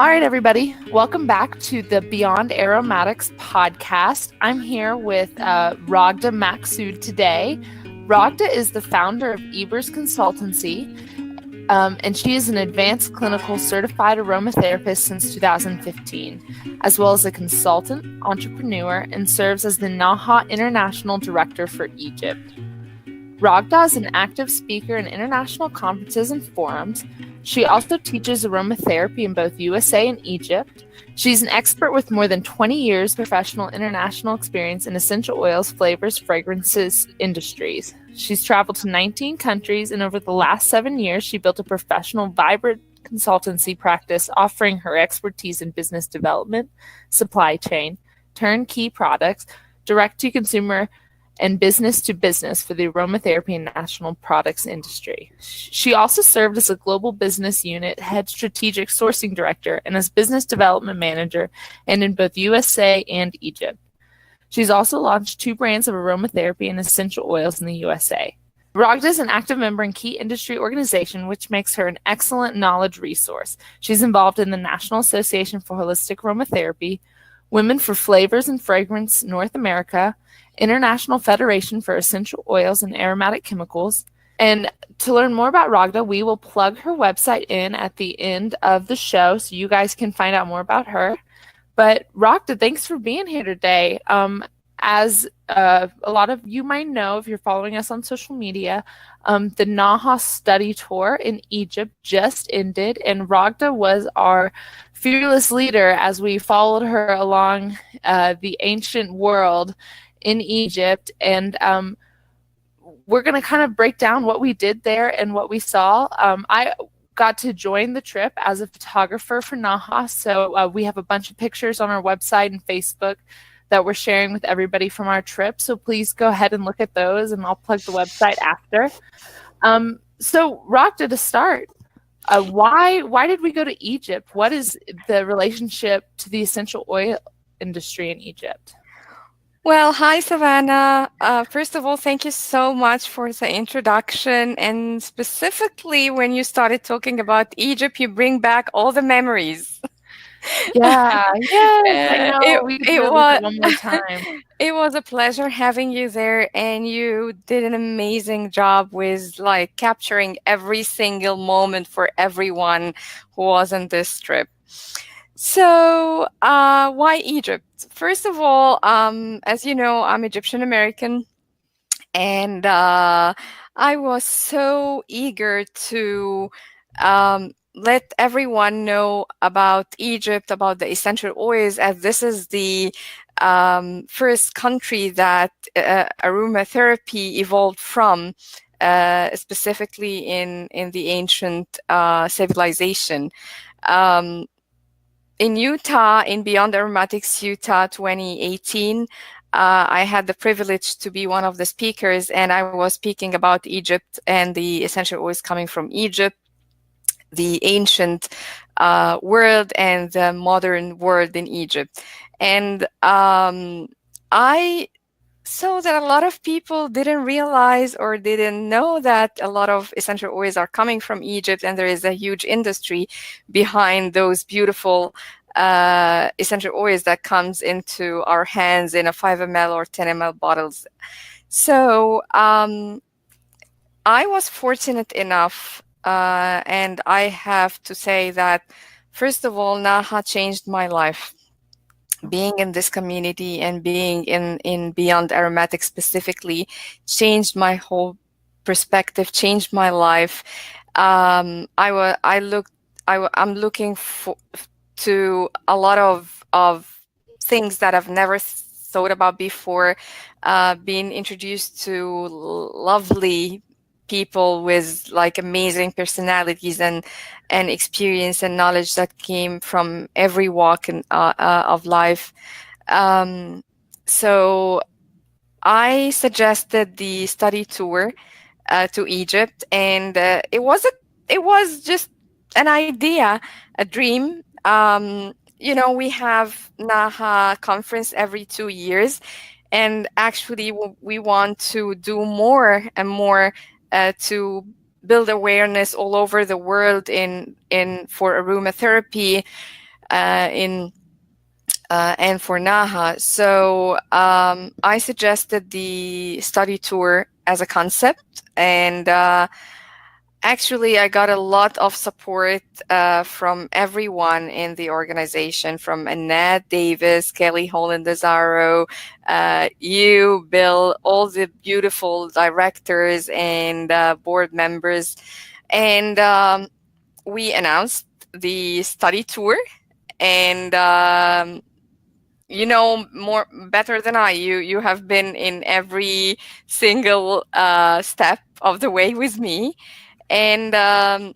All right, everybody, welcome back to the Beyond Aromatics podcast. I'm here with Raghda Maksoud today. Raghda is the founder of Ebers Consultancy, and she is an advanced clinical certified aromatherapist since 2015, as well as a consultant, entrepreneur, and serves as the NAHA International Director for Egypt. Raghda is an active speaker in international conferences and forums. She also teaches aromatherapy in both USA and Egypt. She's an expert with more than 20 years professional international experience in essential oils, flavors, fragrances industries. She's traveled to 19 countries, and over the last 7 years, she built a professional, vibrant consultancy practice offering her expertise in business development, supply chain, turnkey products, direct-to-consumer, and business to business for the aromatherapy and national products industry. She also served as a global business unit head strategic sourcing director and as business development manager and in both USA and Egypt. She's also launched 2 brands of aromatherapy and essential oils in the USA. Raghda is an active member in key industry organization, which makes her an excellent knowledge resource. She's involved in the National Association for Holistic Aromatherapy, Women for Flavors and Fragrance North America, International Federation for Essential Oils and Aromatic Chemicals. And to learn more about Raghda, we will plug her website in at the end of the show so you guys can find out more about her. But Raghda, thanks for being here today. As a lot of you might know, if you're following us on social media, the NAHA study tour in Egypt just ended, and Raghda was our fearless leader as we followed her along the ancient world in Egypt. And we're going to kind of break down what we did there and what we saw. I got to join the trip as a photographer for NAHA, so we have a bunch of pictures on our website and Facebook that we're sharing with everybody from our trip. So please go ahead and look at those, and I'll plug the website after. So Raghda, to start, why did we go to Egypt? What is the relationship to the essential oil industry in Egypt? Well, hi, Savannah. First of all, thank you so much for the introduction. And specifically, when you started talking about Egypt, you bring back all the memories. Yeah, yes, I know. We could do it was one more time. It was a pleasure having you there, and you did an amazing job with like capturing every single moment for everyone who was on this trip. So, why Egypt? First of all, as you know, I'm Egyptian American, and I was so eager to let everyone know about Egypt, about the essential oils, as this is the first country that aromatherapy evolved from, specifically in the ancient civilization. In Utah, in Beyond Aromatics Utah 2018, I had the privilege to be one of the speakers, and I was speaking about Egypt and the essential oils coming from Egypt, the ancient world and the modern world in Egypt. And I saw that a lot of people didn't realize or didn't know that a lot of essential oils are coming from Egypt, and there is a huge industry behind those beautiful essential oils that comes into our hands in a 5 ml or 10 ml bottles. So I was fortunate enough, and I have to say that, first of all, NAHA changed my life. Being in this community and being in Beyond Aromatics specifically changed my whole perspective, changed my life. I'm looking to a lot of things that I've never thought about before, being introduced to lovely people with like amazing personalities and experience and knowledge that came from every walk of life. So I suggested the study tour to Egypt, and it was just an idea, a dream. We have NAHA conference every 2 years, and actually we want to do more and more to build awareness all over the world for aromatherapy. in and for Naha. So I suggested the study tour as a concept, and actually, I got a lot of support from everyone in the organization, from Annette Davis, Kelly Holland Desaro, you, Bill, all the beautiful directors and board members. And we announced the study tour. And you know more better than I. You have been in every single step of the way with me, and I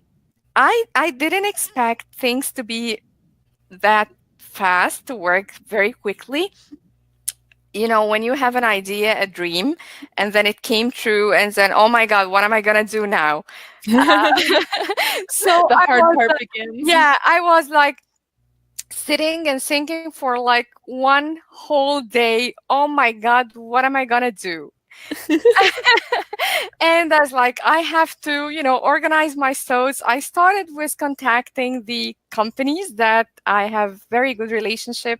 didn't expect things to be that fast, to work very quickly. You know, when you have an idea, a dream, and then it came true, and then, oh my God, what am I gonna do now? So The I hard was, part begins. yeah, I was like sitting and thinking for like one whole day. Oh my God, what am I gonna do? And I was like, I have to, organize my thoughts. I started with contacting the companies that I have very good relationship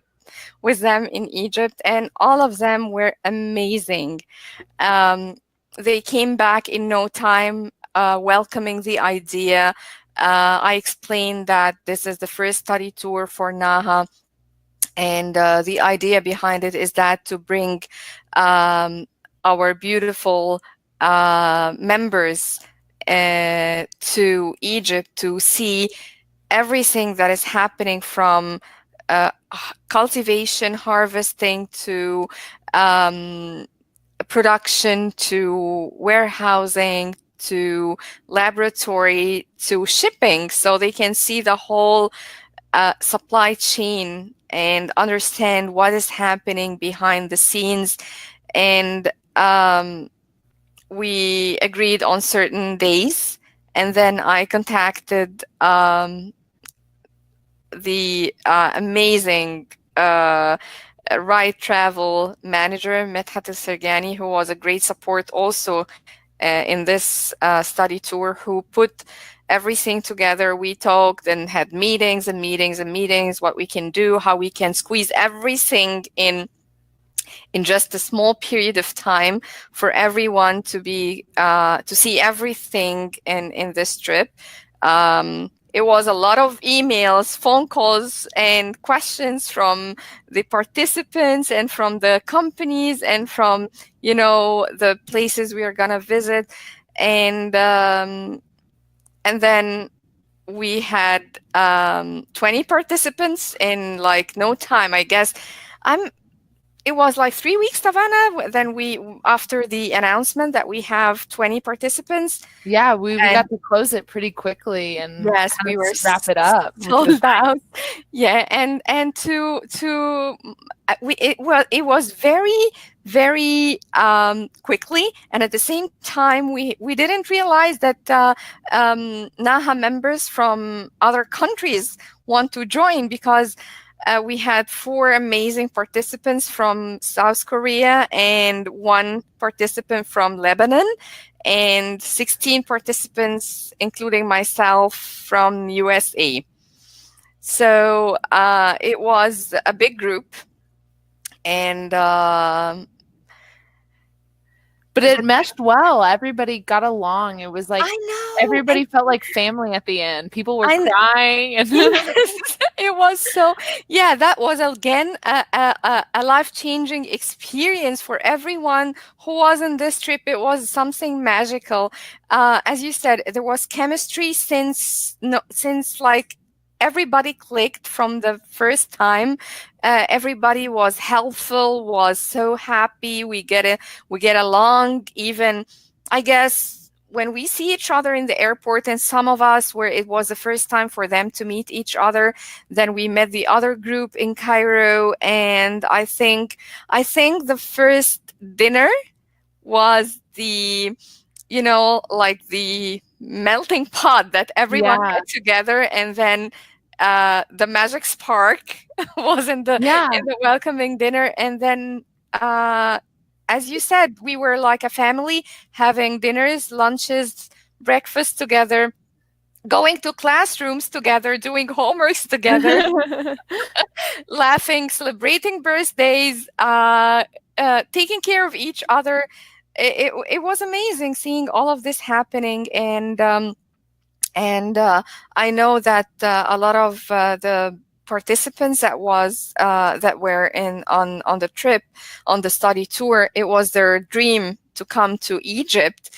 with them in Egypt, and all of them were amazing. Um, they came back in no time, welcoming the idea. I explained that this is the first study tour for Naha, and the idea behind it is that to bring um, our beautiful members to Egypt to see everything that is happening from cultivation, harvesting to um, production to warehousing to laboratory to shipping, so they can see the whole supply chain and understand what is happening behind the scenes. And we agreed on certain days. And then I contacted the amazing ride travel manager, Medhat Sergani, who was a great support also in this study tour, who put everything together. We talked and had meetings and meetings and meetings, what we can do, how we can squeeze everything in just a small period of time for everyone to be to see everything in this trip. It was a lot of emails, phone calls, and questions from the participants and from the companies and from the places we are gonna visit, and then we had 20 participants in like no time, I guess. I'm It was like 3 weeks, Savannah. Then we, after the announcement that we have 20 participants. Yeah, we And got to close it pretty quickly and yes, kind we of were wrap it up, which was sold out. Yeah, and it was very very quickly, and at the same time we didn't realize that Naha members from other countries want to join, because we had 4 amazing participants from South Korea and 1 participant from Lebanon, and 16 participants, including myself, from USA. So it was a big group, and but it meshed well. Everybody got along. It was like I know, and everybody felt like family at the end. People were I crying and yes, it was so. Yeah, that was again a life-changing experience for everyone who was on this trip. It was something magical. As you said, there was chemistry since no, since like everybody clicked from the first time. Everybody was helpful, was so happy. We get along. Even, I guess, when we see each other in the airport, and some of us where it was the first time for them to meet each other, then we met the other group in Cairo. And I think the first dinner was the, like the melting pot that everyone yeah. got together, and then the magic spark was Yeah. in the welcoming dinner. And then as you said, we were like a family, having dinners, lunches, breakfast together. going to classrooms together, doing homeworks together, laughing, celebrating birthdays, taking care of each other. It was amazing seeing all of this happening, and I know that a lot of the participants that were in on the trip, on the study tour, it was their dream to come to Egypt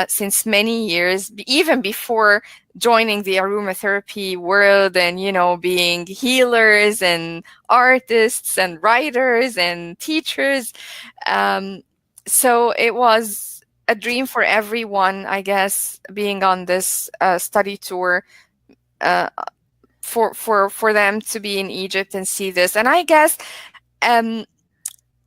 since many years, even before joining the aromatherapy world, and being healers and artists and writers and teachers. So it was a dream for everyone, I guess, being on this study tour, uh, for them to be in Egypt and see this. And I guess um,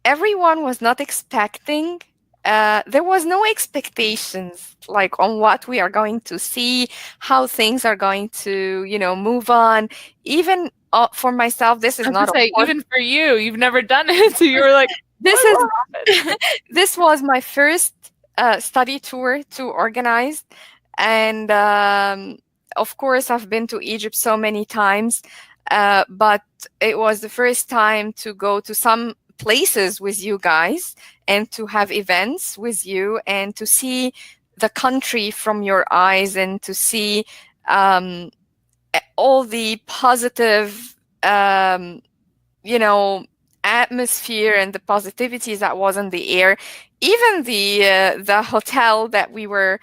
everyone was not expecting. There was no expectations like on what we are going to see, how things are going to, move on. Even for myself, this I is was not, gonna of say, course, even for you, you've never done it, so you were like, this what is will happen? this was my first study tour to organize, and of course, I've been to Egypt so many times, but it was the first time to go to some places with you guys and to have events with you and to see the country from your eyes and to see um, all the positive. You know atmosphere and the positivities that was in the air. Even the hotel that we were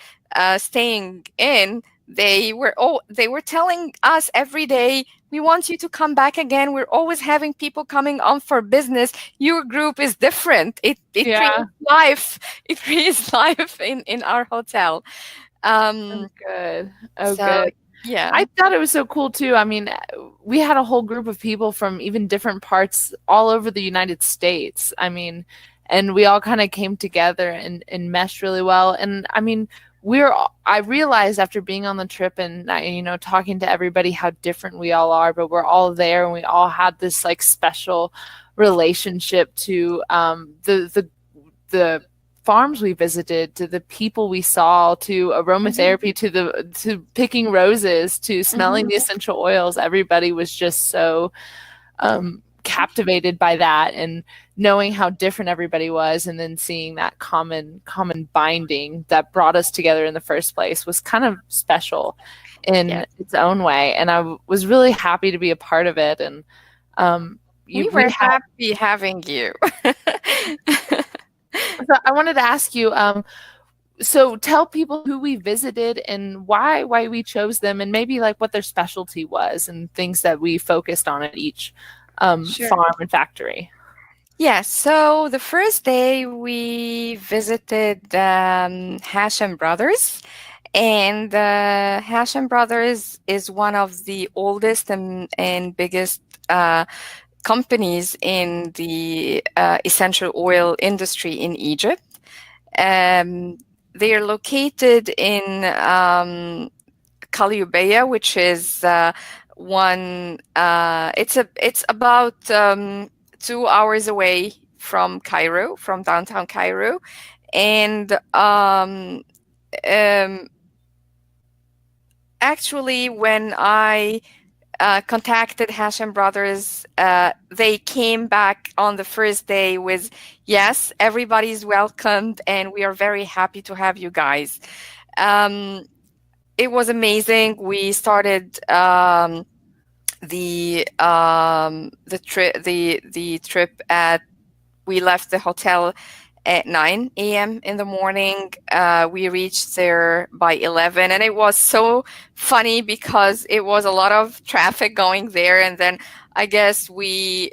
staying in, they were telling us every day, we want you to come back again, we're always having people coming on for business, your group is different, it Yeah. creates life, it creates life in our hotel. Oh, um good. Oh, so good. yeah. I thought it was so cool too. I mean, we had a whole group of people from even different parts all over the United States. I mean, and we all kind of came together and meshed really well. And I mean, I realized after being on the trip and, talking to everybody how different we all are, but we're all there and we all had this like special relationship to the farms we visited, to the people we saw, to Mhm. aromatherapy, to picking roses, to smelling Mhm. the essential oils. Everybody was just so captivated by that, and knowing how different everybody was, and then seeing that common binding that brought us together in the first place was kind of special Yeah, in its own way. And I was really happy to be a part of it. And um, we we were had. happy having you. So I wanted to ask you, so tell people who we visited and why we chose them, and maybe like what their specialty was and things that we focused on at each Sure. farm and factory. Yeah, so the first day we visited Hashem Brothers, and Hashem Brothers is one of the oldest and biggest companies in the essential oil industry in Egypt. Um, they are located in Calliopeia, which is one. It's about 2 hours away from Cairo, from downtown Cairo, and um, actually, when I contacted Hashem Brothers, they came back on the first day with, "Yes, everybody's welcomed, and we are very happy to have you guys." Um, it was amazing. We started the trip at we left the hotel at 9 a.m. in the morning. We reached there by 11, and it was so funny because it was a lot of traffic going there. And then I guess we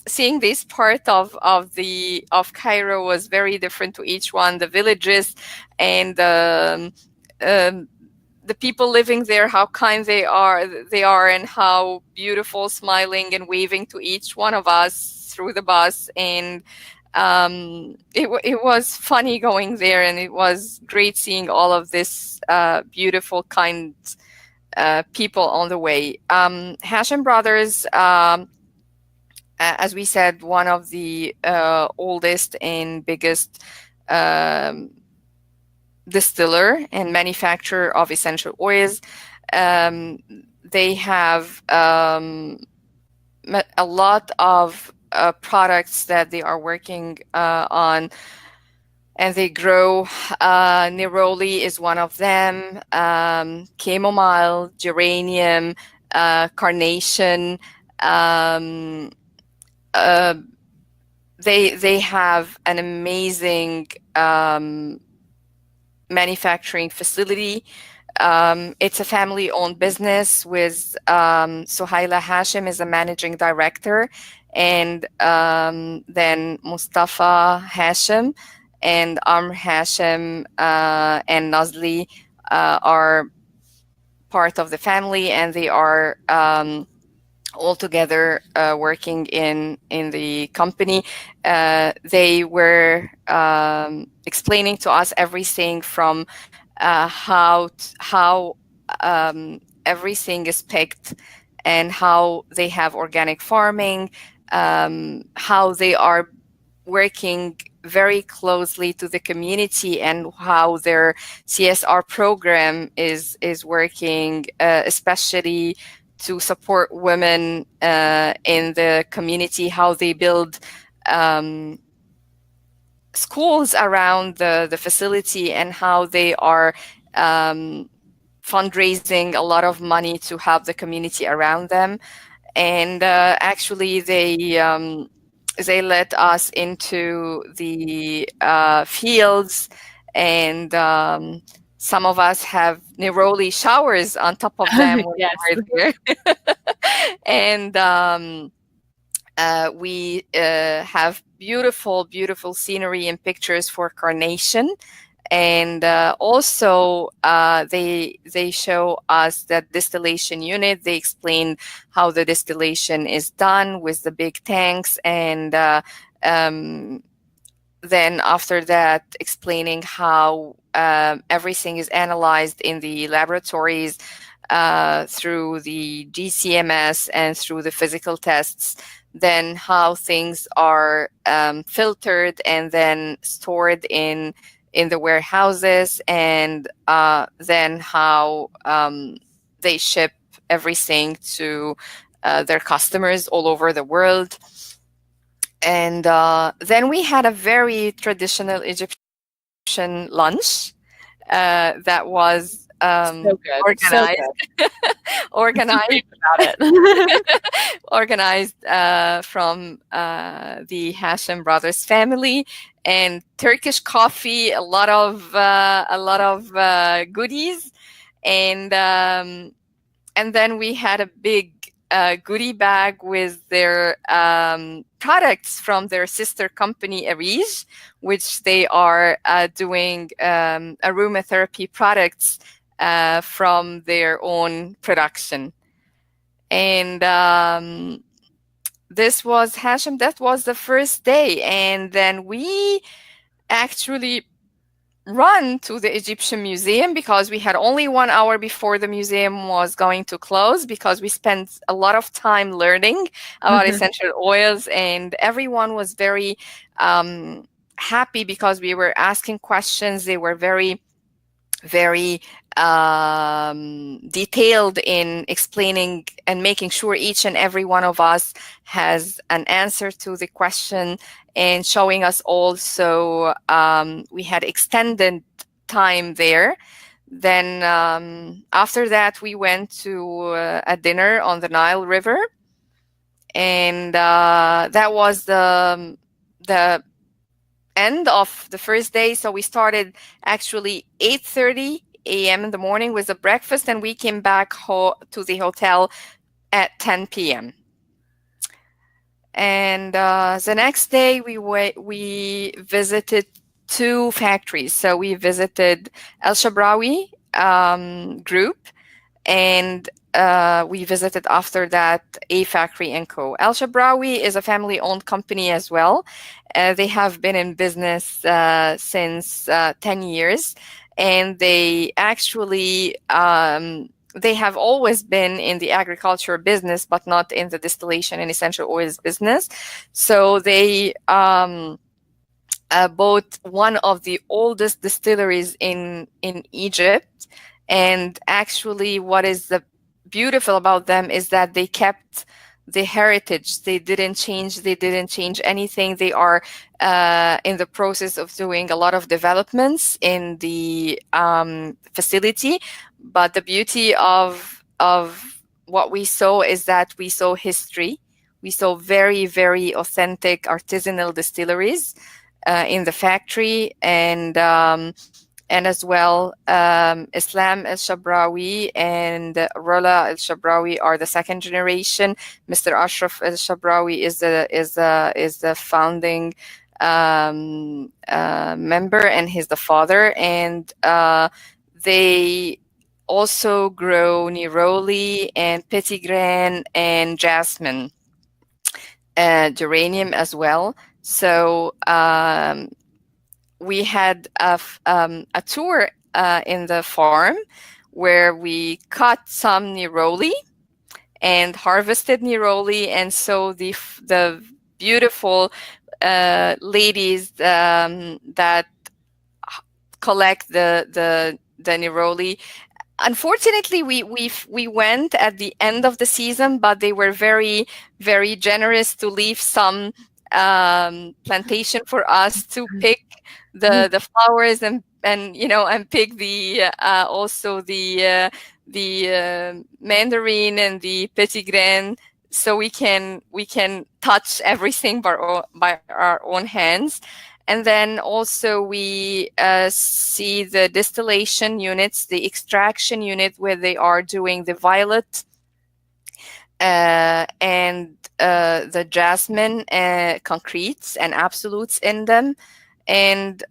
seeing this part of Cairo was very different to each one. The villages and um, the people living there, how kind they are, and how beautiful, smiling and waving to each one of us through the bus. And it was funny going there, and it was great seeing all of this beautiful, kind people on the way. Hashem Brothers, as we said, one of the oldest and biggest um, distiller and manufacturer of essential oils. Um, they have a lot of products that they are working on, and they grow. Neroli is one of them. Chamomile, geranium, carnation. Um, uh, they have an amazing manufacturing facility. It's a family-owned business with Suhaila Hashim is a managing director, and then Mustafa Hashim and Amr Hashim and Nazli are part of the family, and they are all together working in the company. They were explaining to us everything from how everything is picked, and how they have organic farming, how they are working very closely to the community, and how their CSR program is working, especially to support women in the community, how they build schools around the facility, and how they are fundraising a lot of money to help the community around them. And actually, they let us into the fields, and some of us have neroli showers on top of them when Yes. we were there. And we have beautiful, beautiful scenery and pictures for carnation. And also, they show us that distillation unit. They explain how the distillation is done with the big tanks, and um, then after that, explaining how everything is analyzed in the laboratories through the GCMS and through the physical tests, then how things are filtered and then stored in the warehouses, and then how they ship everything to their customers all over the world. And then we had a very traditional Egyptian lunch that was So good. So organized, good. organized, About it. organized from the Hashim brothers family, and Turkish coffee, a lot of goodies, and then we had a big goodie bag with their products from their sister company, Arij, which they are doing aromatherapy products from their own production. And this was Hashem. That was the first day. And then we actually run to the Egyptian museum, because we had only 1 hour before the museum was going to close, because we spent a lot of time learning about essential oils, and everyone was very happy because we were asking questions. They were very, very detailed in explaining and making sure each and every one of us has an answer to the question, and showing us also we had extended time there. Then after that, we went to a dinner on the Nile River, and that was the end of the first day. So we started actually 8:30 a.m. in the morning with a breakfast, and we came back to the hotel at 10 p.m. And the next day we visited 2 factories. So we visited El Shabrawi group, and we visited after that A Factory & Co. El Shabrawi is a family-owned company as well. They have been in business since 10 years, and they actually they have always been in the agriculture business, but not in the distillation and essential oils business. So they both one of the oldest distilleries in Egypt, and actually, what is the beautiful about them is that they kept the heritage. They didn't change. They didn't change anything. They are in the process of doing a lot of developments in the facility. But the beauty of what we saw is that we saw history. We saw very, very authentic artisanal distilleries in the factory, and as well, Islam El Shabrawi and Rola El Shabrawi are the second generation. Mr. Ashraf El Shabrawi is the founding member, and he's the father. And they also grow neroli and petitgrain and jasmine, geranium as well. So we had a tour in the farm where we cut some neroli and harvested neroli, and so the beautiful ladies that collect the neroli. Unfortunately, we went at the end of the season, but they were very, very generous to leave some plantation for us to pick the flowers, and and pick the also the mandarin and the petit grain, so we can touch everything by our own hands. And then also we see the distillation units, the extraction unit, where they are doing the violet and the jasmine concretes and absolutes in them. And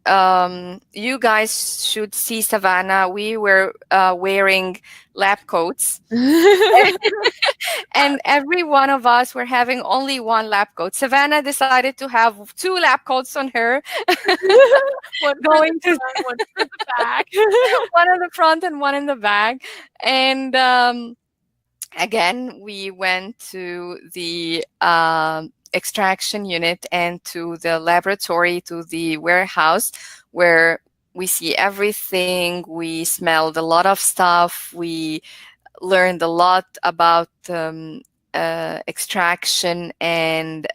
you guys should see Savannah. We were wearing lab coats. And every one of us were having only one lab coat. Savannah decided to have two lab coats on her. One for Going the to front, one for the back. one in the front and one in the back. And again, we went to the extraction unit and to the laboratory, to the warehouse, where we see everything. We smelled a lot of stuff. We learned a lot about extraction and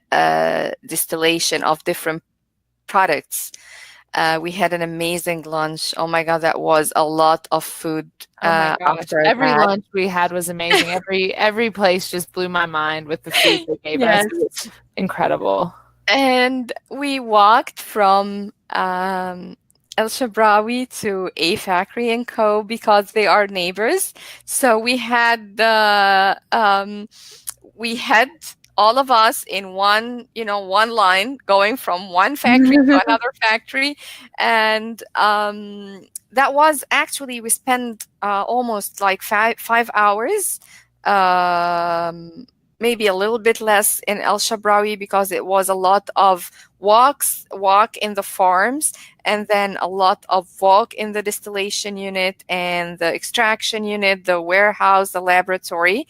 distillation of different products. We had an amazing lunch. Oh my God, that was a lot of food Oh my gosh. after Every that. lunch we had was amazing. Every place just blew my mind with the food they gave us. Yes. It was incredible. And we walked from El Shabrawi to A Factory and Co. because they are neighbors. So we had all of us in one line, going from one factory to another factory. And that was actually, we spent almost like 5 hours, maybe a little bit less in El Shabrawi, because it was a lot of walk in the farms, and then a lot of walk in the distillation unit and the extraction unit, the warehouse, the laboratory.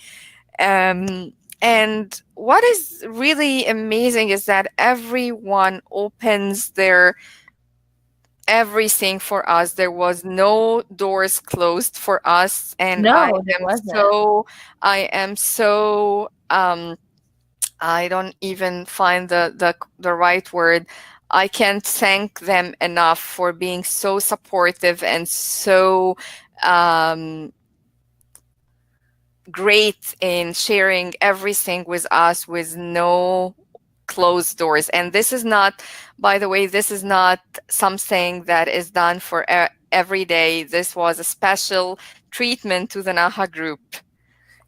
And what is really amazing is that everyone opens their everything for us. There was no doors closed for us, and No, there wasn't. I am so I don't even find the right word. I can't thank them enough for being so supportive and so great in sharing everything with us with no closed doors. And this is not, by the way, this is not something that is done for every day. This was a special treatment to the Naha group.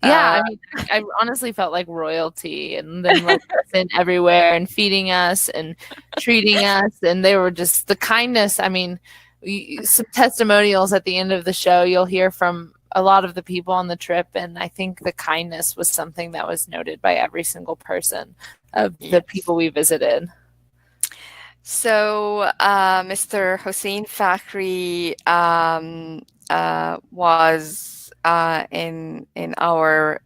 Yeah, I mean, I honestly felt like royalty, and them letting us in everywhere and feeding us and treating us, and they were just the kindness. I mean, some testimonials at the end of the show, you'll hear from a lot of the people on the trip, and I think the kindness was something that was noted by every single person of the people we visited. So, Mr. Hossein Fakhri was in our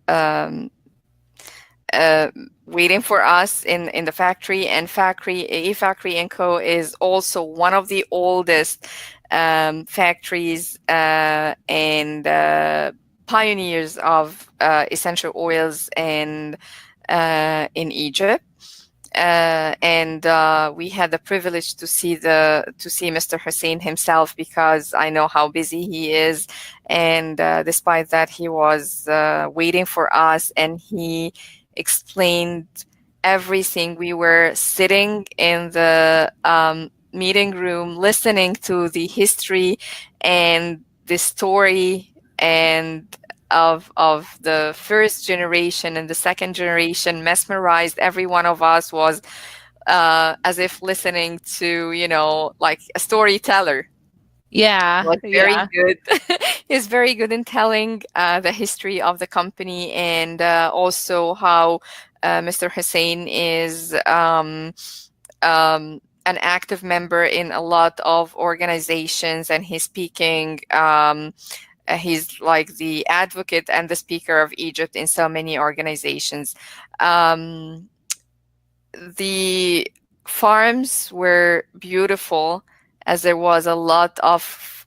uh, waiting for us in the factory. And factory A Factory and Co is also one of the oldest factories and pioneers of essential oils in Egypt. And we had the privilege to see Mr. Hussein himself, because I know how busy he is, and despite that, he was waiting for us, and he explained everything. We were sitting in the meeting room, listening to the history and the story and of the first generation and the second generation, mesmerized. Every one of us was as if listening to, like a storyteller. Yeah, Was very yeah. good. He's very good in telling the history of the company, and also how Mr. Hussein is an active member in a lot of organizations, and he's speaking. He's like the advocate and the speaker of Egypt in so many organizations. Um, the farms were beautiful, as there was a lot of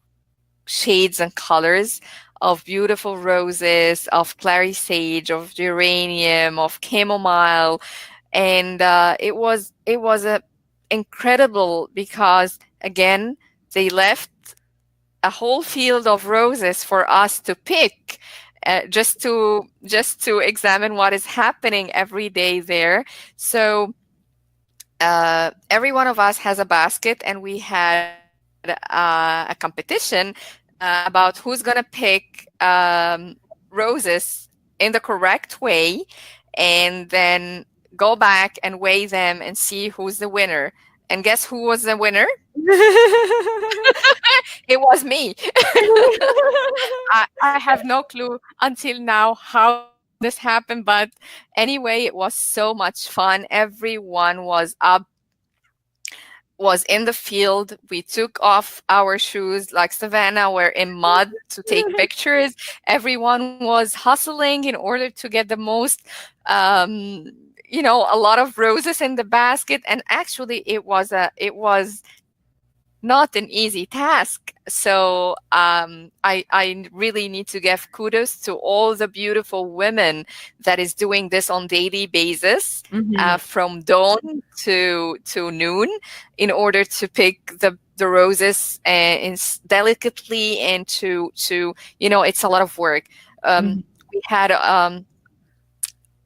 shades and colors of beautiful roses, of clary sage, of geranium, of chamomile, and it was a incredible, because again they left a whole field of roses for us to pick, just to examine what is happening every day there. So every one of us has a basket, and we had a competition about who's gonna pick roses in the correct way, and then go back and weigh them and see who's the winner. And guess who was the winner? It was me. I have no clue until now how this happened, but anyway, it was so much fun. Everyone was in the field. We took off our shoes like Savannah, we're in mud to take pictures. Everyone was hustling in order to get the most, a lot of roses in the basket. And actually, it was not an easy task. So I really need to give kudos to all the beautiful women that is doing this on daily basis, Hmm. from dawn to noon, in order to pick the roses delicately, and to it's a lot of work. Hmm. We had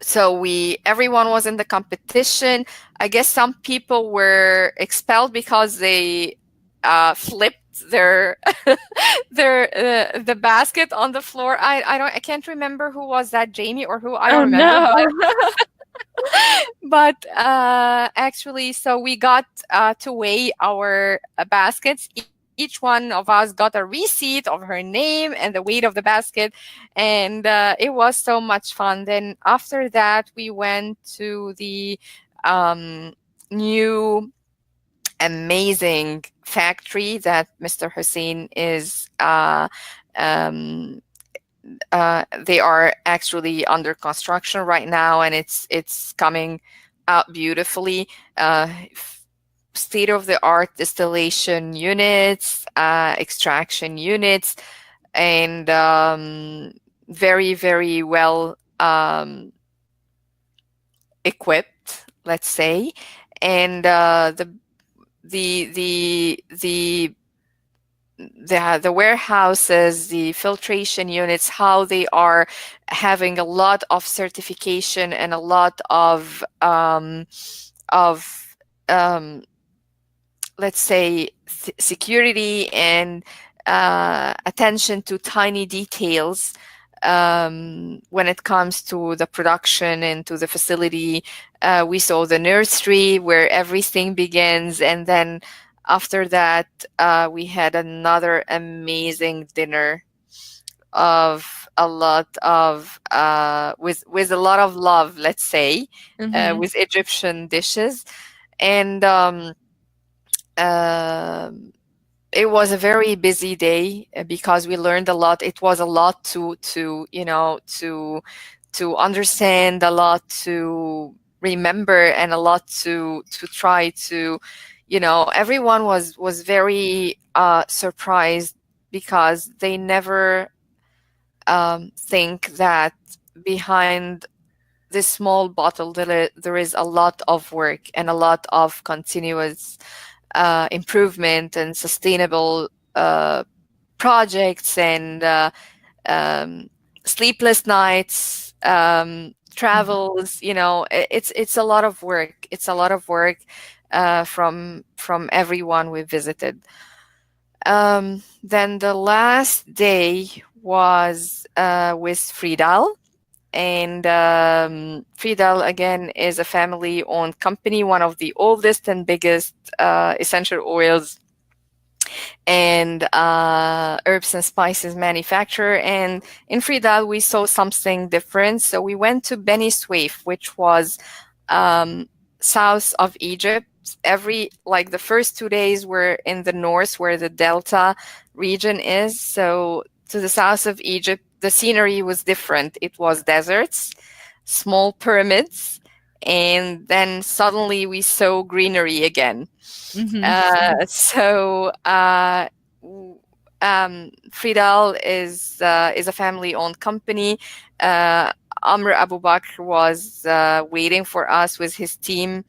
so we everyone was in the competition. I guess some people were expelled because they flipped their the basket on the floor. I can't remember who was that, Jamie, or who, I don't Oh remember, no. but actually, so we got to weigh our baskets. Each one of us got a receipt of her name and the weight of the basket, and it was so much fun. Then after that, we went to the new amazing factory that Mr. Hussein is. Um, they are actually under construction right now, and it's coming out beautifully. State of the art distillation units, extraction units, and very, very well equipped, let's say. And the the warehouses, the filtration units, how they are having a lot of certification and a lot of um, let's say security and attention to tiny details when it comes to the production and to the facility. We saw the nursery where everything begins, and then after that, we had another amazing dinner of a lot of with a lot of love, let's say, Hmm. with Egyptian dishes. And um, it was a very busy day because we learned a lot. It was a lot to to understand, a lot to remember, and a lot to try to, everyone was very surprised, because they never think that behind this small bottle there is a lot of work and a lot of continuous improvement and sustainable projects, and um, sleepless nights, travels. It's a lot of work. It's a lot of work from everyone we visited. Then the last day was with Fridal. And Fridal, again, is a family owned company, one of the oldest and biggest essential oils and herbs and spices manufacturer. And in Fridal, we saw something different. So we went to Beni Suef, which was um, south of Egypt. The first 2 days were in the north, where the Delta region is. So to the south of Egypt, the scenery was different. It was deserts, small pyramids, and then suddenly we saw greenery again. Mm-hmm. Fridal is a family-owned company. Amr Abu Bakr was waiting for us with his team.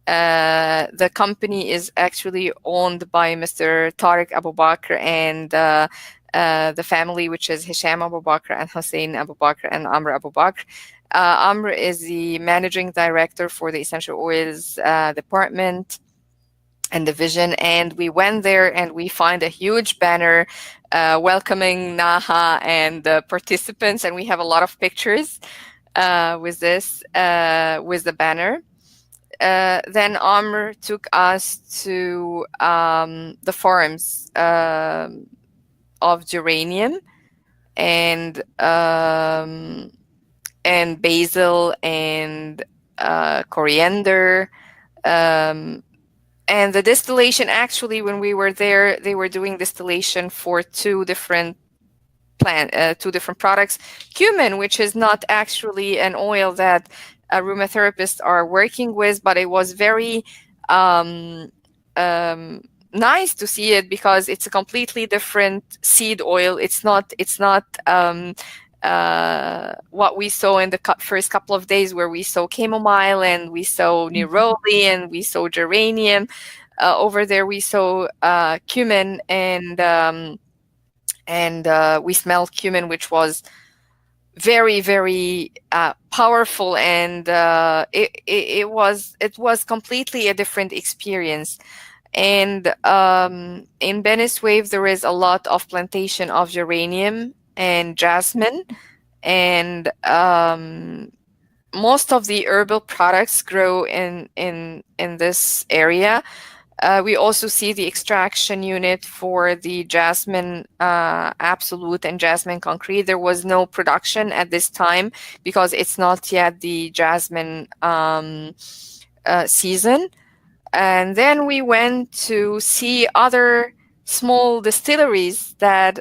The company is actually owned by Mr. Tariq Abu Bakr and the family, which is Hisham Abu Bakr and Hussein Abu Bakr and Amr Abu Bakr. Amr is the managing director for the essential oils department and division. And we went there and we find a huge banner welcoming Naha and the participants. And we have a lot of pictures with the banner. Then Amr took us to the farms of geranium and basil and coriander. And the distillation, actually, when we were there, they were doing distillation for two different products. Cumin, which is not actually an oil that aromatherapists are working with, but it was very nice to see it, because it's a completely different seed oil. It's not what we saw in the first couple of days, where we saw chamomile and we saw neroli and we saw geranium. Over there we saw cumin, and we smelled cumin, which was very, very powerful, and it was completely a different experience. And in Beni Suef, there is a lot of plantation of geranium and jasmine, and most of the herbal products grow in this area. We also see the extraction unit for the jasmine absolute and jasmine concrete. There was no production at this time, because it's not yet the jasmine season. And then we went to see other small distilleries that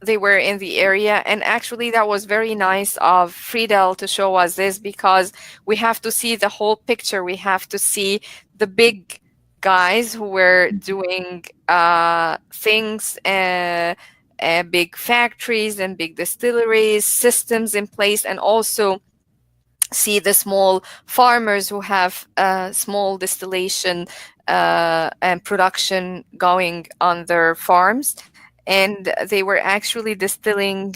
they were in the area. And actually, that was very nice of Friedel to show us this, because we have to see the whole picture. We have to see the big guys who were doing things, big factories and big distilleries, systems in place, and also see the small farmers who have small distillation and production going on their farms. And they were actually distilling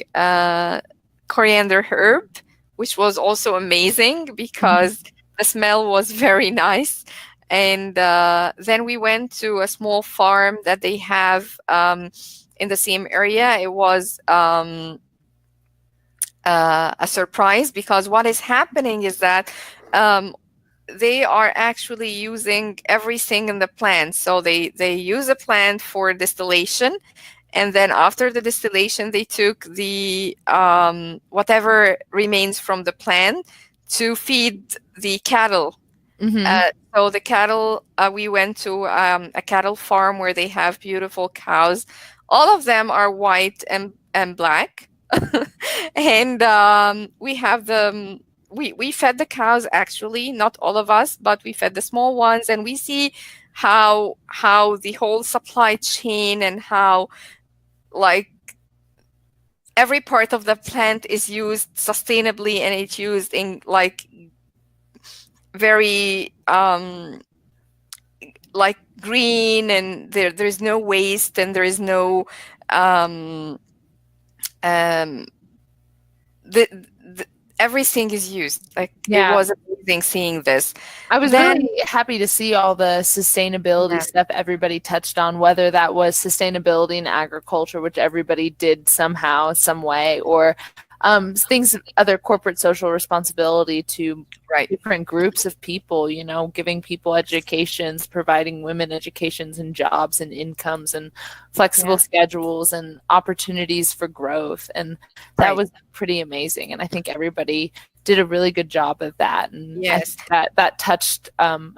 coriander herb, which was also amazing, because the smell was very nice. And then we went to a small farm that they have in the same area. It was a surprise, because what is happening is that they are actually using everything in the plant. So they use a plant for distillation, and then after the distillation, they took the whatever remains from the plant to feed the cattle. So the cattle, we went to a cattle farm where they have beautiful cows. All of them are white and black. And we have the we fed the cows, actually, not all of us, but we fed the small ones, and we see how the whole supply chain, and how, like, every part of the plant is used sustainably, and it's used in, like, very like, green, and there's no waste, and there is no um um the, the everything is used. Like, it Yeah. was amazing seeing this. I was Then, really happy to see all the sustainability yeah, stuff everybody touched on, whether that was sustainability in agriculture, which everybody did somehow, some way, or things, other corporate social responsibility to right, different groups of people, giving people educations, providing women educations and jobs and incomes and flexible yeah, schedules and opportunities for growth. And that right, was pretty amazing. And I think everybody did a really good job of that. And I yes. think that touched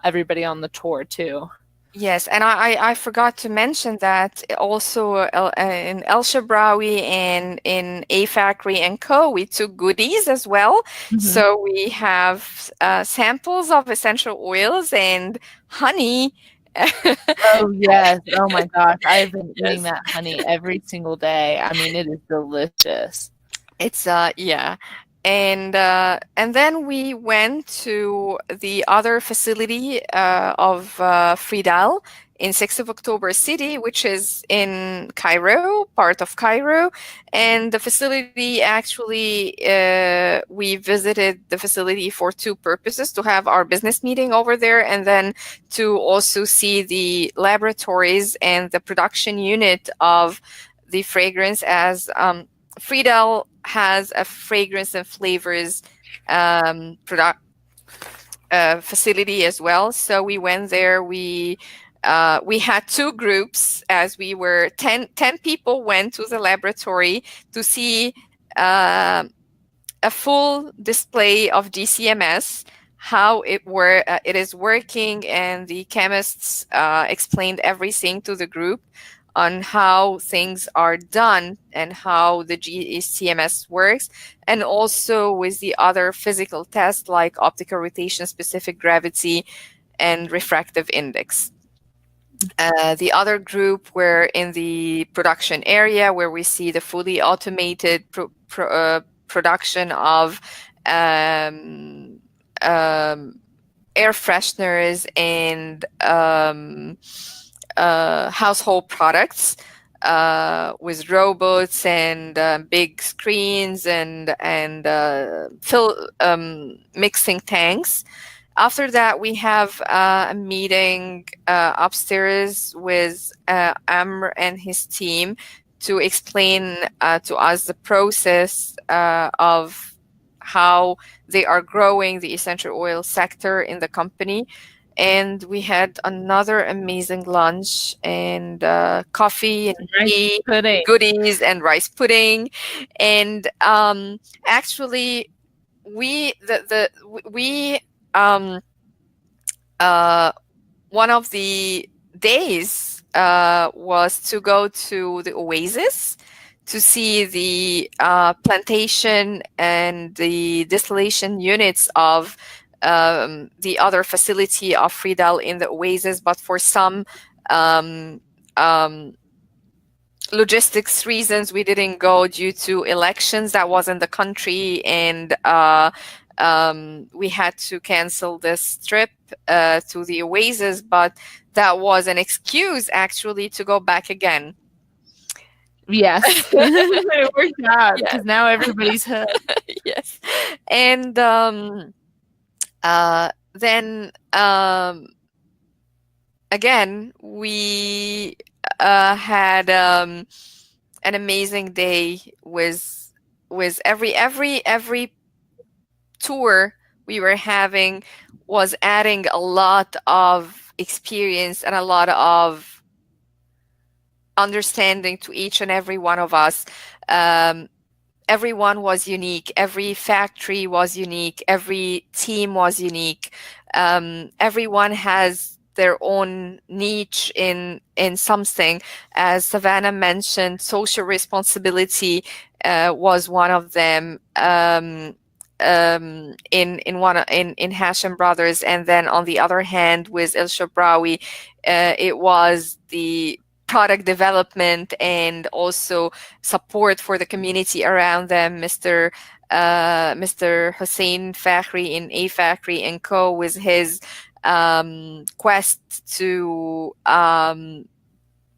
everybody on the tour too. Yes, and I forgot to mention that also, in El Shabrawi and in A Factory and Co. we took goodies as well. Mm-hmm. So we have samples of essential oils and honey. Oh, yes. Oh my gosh. I've been eating Yes. that honey every single day. I mean, it is delicious. It's yeah. And then we went to the other facility of Fridal in 6th of October City, which is in Cairo, part of Cairo. And the facility, actually, we visited the facility for two purposes: to have our business meeting over there, and then to also see the laboratories and the production unit of the fragrance, as Friedel has a fragrance and flavors product facility as well. So we went there. We had two groups, as we were 10 people went to the laboratory to see a full display of DCMS, how it is working, and the chemists explained everything to the group on how things are done and how the GCMS works, and also with the other physical tests like optical rotation, specific gravity, and refractive index. The other group were in the production area, where we see the fully automated production of um, um, air fresheners and household products, with robots and big screens and fill mixing tanks. After that, we have a meeting upstairs with Amr and his team to explain to us the process of how they are growing the essential oil sector in the company. And we had another amazing lunch, and coffee and Rice tea, pudding. goodies, and rice pudding. And actually, we um, one of the days was to go to the oasis to see the plantation and the distillation units of the other facility of Friedel in the oasis. But for some um, um, logistics reasons, we didn't go due to elections that was in the country, and we had to cancel this trip to the oasis. But that was an excuse, actually, to go back again. Yes. It worked out Yes, because now everybody's hooked. yes. And then again, we had an amazing day with every tour we were having was adding a lot of experience and a lot of understanding to each and every one of us. Everyone was unique. Every factory was unique. Every team was unique. Everyone has their own niche in something. As Savannah mentioned, social responsibility was one of them. In Hashem Brothers, and then on the other hand with El Shabrawi, it was the product development and also support for the community around them. Mr. Hussein Fakhri in A Fakhri and Co. with his quest to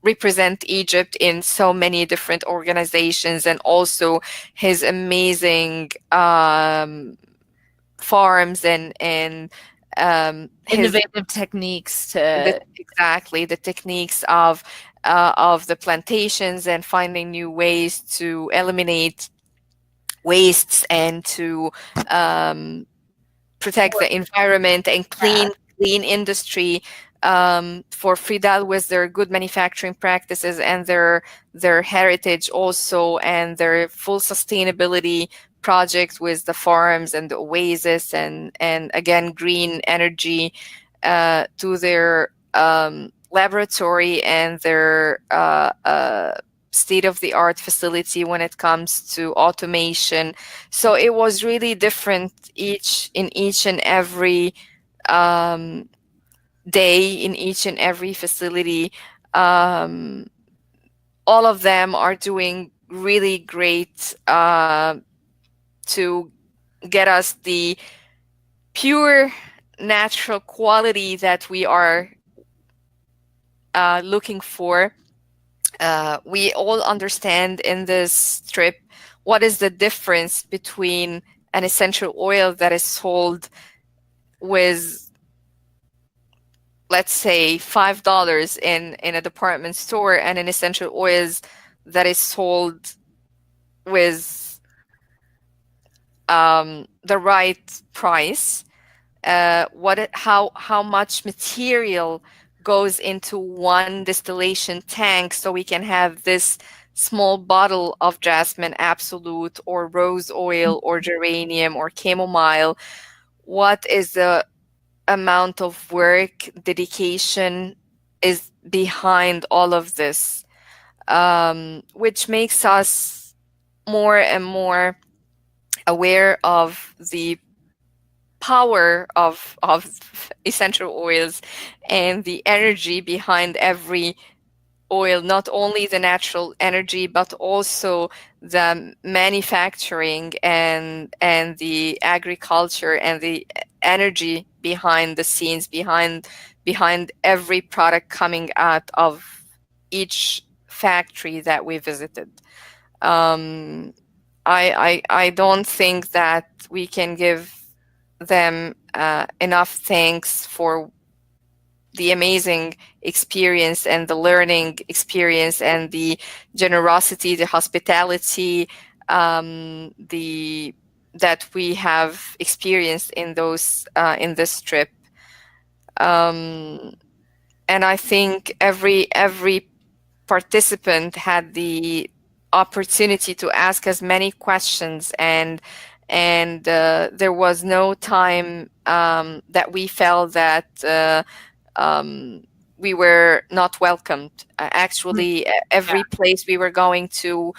represent Egypt in so many different organizations, and also his amazing farms and his Innovative techniques to exactly the techniques of the plantations, and finding new ways to eliminate wastes and to protect the environment and clean industry. For Fridal, with their good manufacturing practices and their heritage also, and their full sustainability projects with the farms and the oasis, and again green energy, to their laboratory and their state-of-the-art facility when it comes to automation. So it was really different in each and every day, in each and every facility. Um, all of them are doing really great to get us the pure natural quality that we are looking for. We all understand in this trip what is the difference between an essential oil that is sold with, let's say, $5 in a department store, and an essential oils that is sold with the right price. How much material goes into one distillation tank so we can have this small bottle of jasmine absolute or rose oil or geranium or chamomile. What is the amount of work, dedication is behind all of this, which makes us more and more aware of the power of essential oils and the energy behind every oil, not only the natural energy, but also the manufacturing and the agriculture and the energy behind the scenes, behind every product coming out of each factory that we visited. Um, I don't think that we can give them enough thanks for the amazing experience and the learning experience and the generosity, the hospitality, the that we have experienced in this trip. Um, and I think every participant had the opportunity to ask as many questions, and there was no time that we felt that we were not welcomed. Actually, every place we were going to,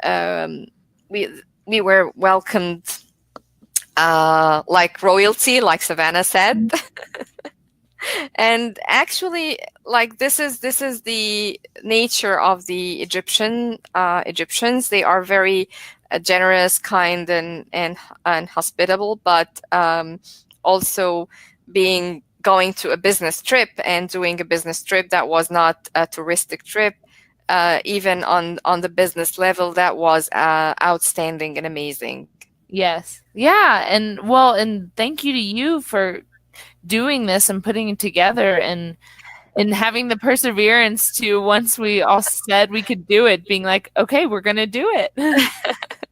um, we we were welcomed like royalty, like Savannah said. And actually, like this is the nature of the Egyptians. They are very generous, kind, and hospitable, but also being going to a business trip and doing a business trip that was not a touristic trip, even on the business level, that was outstanding and amazing. Yes. Yeah. And thank you to you for doing this and putting it together and having the perseverance to, once we all said we could do it, being like, okay, we're going to do it. And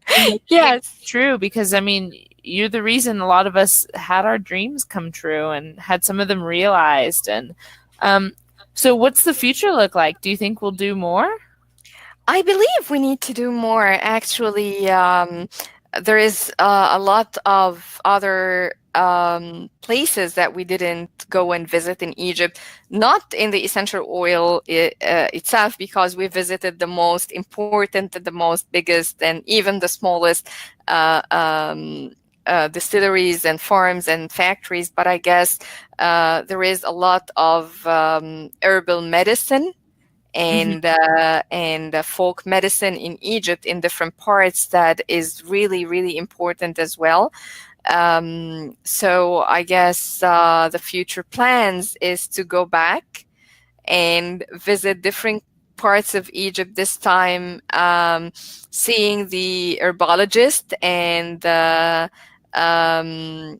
making it Yes. true, because I mean, you're the reason a lot of us had our dreams come true and had some of them realized. And so what's the future look like? Do you think we'll do more? I believe we need to do more. Actually, there is a lot of other places that we didn't go and visit in Egypt, not in the essential oil itself, because we visited the most important, the most biggest, and even the smallest distilleries and farms and factories. But I guess there is a lot of herbal medicine and folk medicine in Egypt in different parts that is really, really important as well. So I guess the future plans is to go back and visit different parts of Egypt this time, seeing the herbologist and the I'm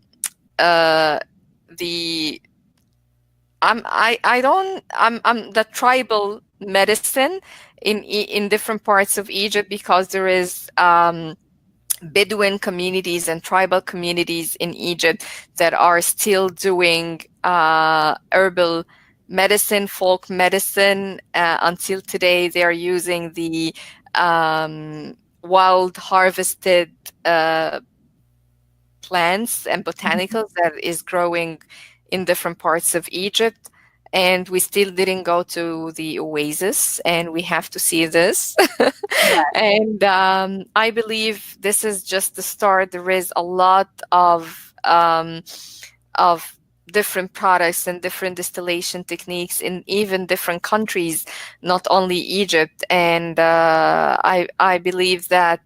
the tribal medicine in different parts of Egypt, because there is Bedouin communities and tribal communities in Egypt that are still doing herbal medicine, folk medicine. Until today, they are using the wild harvested plants and botanicals that is growing in different parts of Egypt. And we still didn't go to the oasis, and we have to see this. And I believe this is just the start. There is a lot of different products and different distillation techniques in even different countries, not only Egypt. And I believe that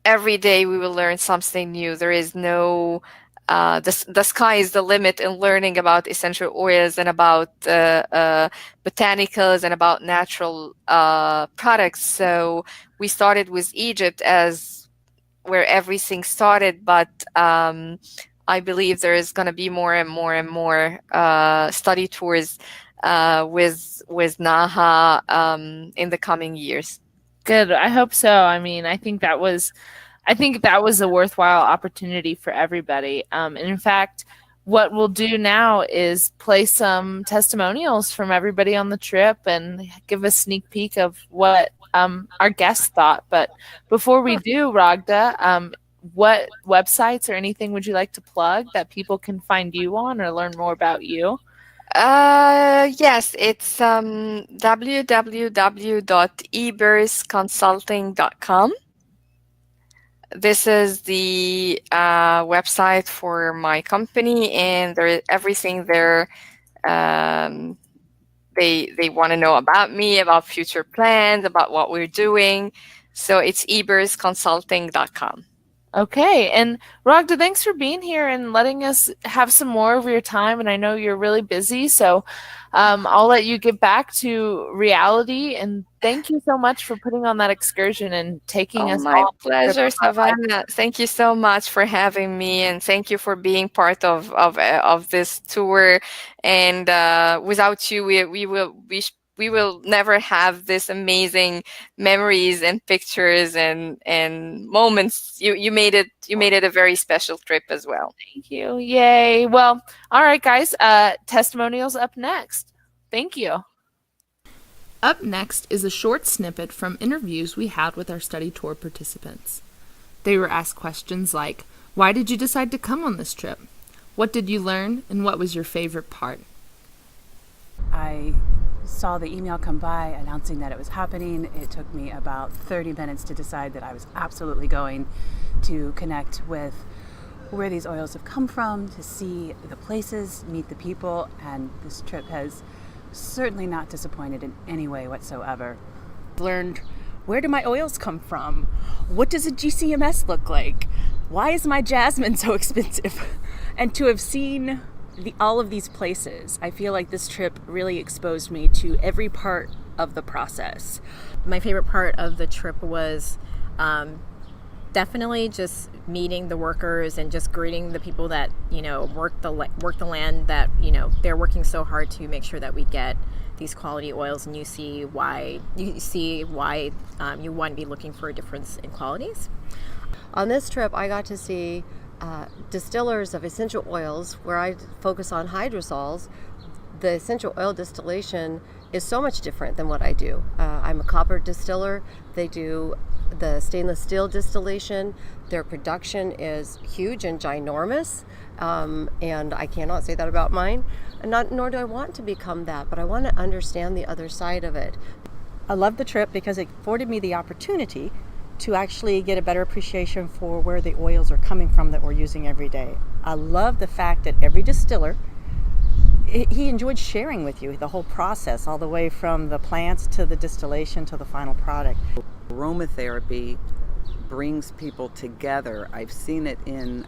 every day we will learn something new. There is no the sky is the limit in learning about essential oils and about botanicals and about natural products. So we started with Egypt as where everything started, but I believe there is going to be more and more and more study tours with NAHA in the coming years. Good. I hope so. I mean, I think that was a worthwhile opportunity for everybody. And in fact, what we'll do now is play some testimonials from everybody on the trip and give a sneak peek of what our guests thought. But before we do, Raghda, what websites or anything would you like to plug that people can find you on or learn more about you? Yes, it's www.ebersconsulting.com. This is the website for my company, and there is everything there. They want to know about me, about future plans, about what we're doing. So it's ebersconsulting.com. Okay. And Raghda, thanks for being here and letting us have some more of your time. And I know you're really busy, so I'll let you get back to reality. And thank you so much for putting on that excursion and taking us. My pleasure, Savannah. Thank you so much for having me, and thank you for being part of this tour. And without you, we will never have this amazing memories and pictures and moments. You made it a very special trip as well. Thank you. Yay. Well, all right, guys. Testimonials up next. Thank you. Up next is a short snippet from interviews we had with our study tour participants. They were asked questions like, why did you decide to come on this trip? What did you learn, and what was your favorite part? I saw the email come by announcing that it was happening. It took me about 30 minutes to decide that I was absolutely going to connect with where these oils have come from, to see the places, meet the people, and this trip has certainly not disappointed in any way whatsoever. Learned, where do my oils come from? What does a GCMS look like? Why is my jasmine so expensive? And to have seen all of these places, I feel like this trip really exposed me to every part of the process. My favorite part of the trip was definitely just meeting the workers and just greeting the people that work the land, that they're working so hard to make sure that we get these quality oils, and you see why you want to be looking for a difference in qualities. On this trip, I got to see distillers of essential oils, where I focus on hydrosols. The essential oil distillation is so much different than what I do. I'm a copper distiller. They do the stainless steel distillation. Their production is huge and ginormous, and I cannot say that about mine, nor do I want to become that, but I want to understand the other side of it. I love the trip because it afforded me the opportunity to actually get a better appreciation for where the oils are coming from that we're using every day. I love the fact that every distiller, he enjoyed sharing with you the whole process, all the way from the plants to the distillation to the final product. Aromatherapy brings people together. I've seen it in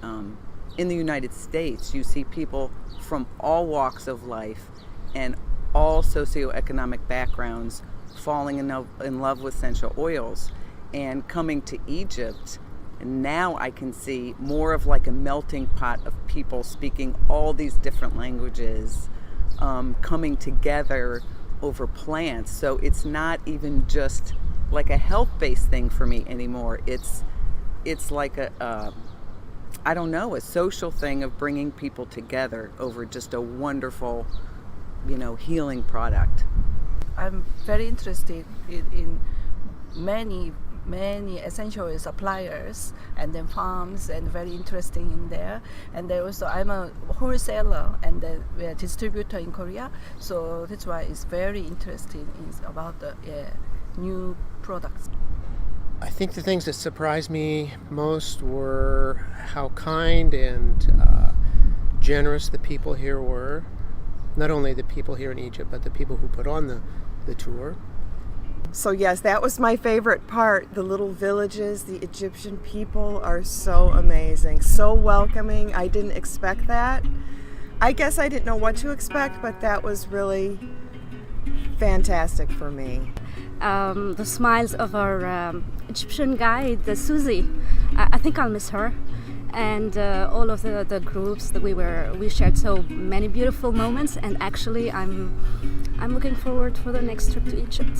the United States. You see people from all walks of life and all socioeconomic backgrounds falling in love with essential oils. And coming to Egypt, now I can see more of like a melting pot of people speaking all these different languages, coming together over plants. So it's not even just like a health-based thing for me anymore. It's like a social thing of bringing people together over just a wonderful, healing product. I'm very interested in many essential oil suppliers and then farms, and very interesting in there. And then also I'm a wholesaler and then we're a distributor in Korea, so that's why it's very interesting about the new products. I think the things that surprised me most were how kind and generous the people here were. Not only the people here in Egypt, but the people who put on the tour. So yes, that was my favorite part. The little villages, the Egyptian people are so amazing, so welcoming. I didn't expect that. I guess I didn't know what to expect, but that was really fantastic for me. The smiles of our Egyptian guide, Susie. I think I'll miss her. And all of the groups that we shared so many beautiful moments, and actually I'm looking forward for the next trip to Egypt.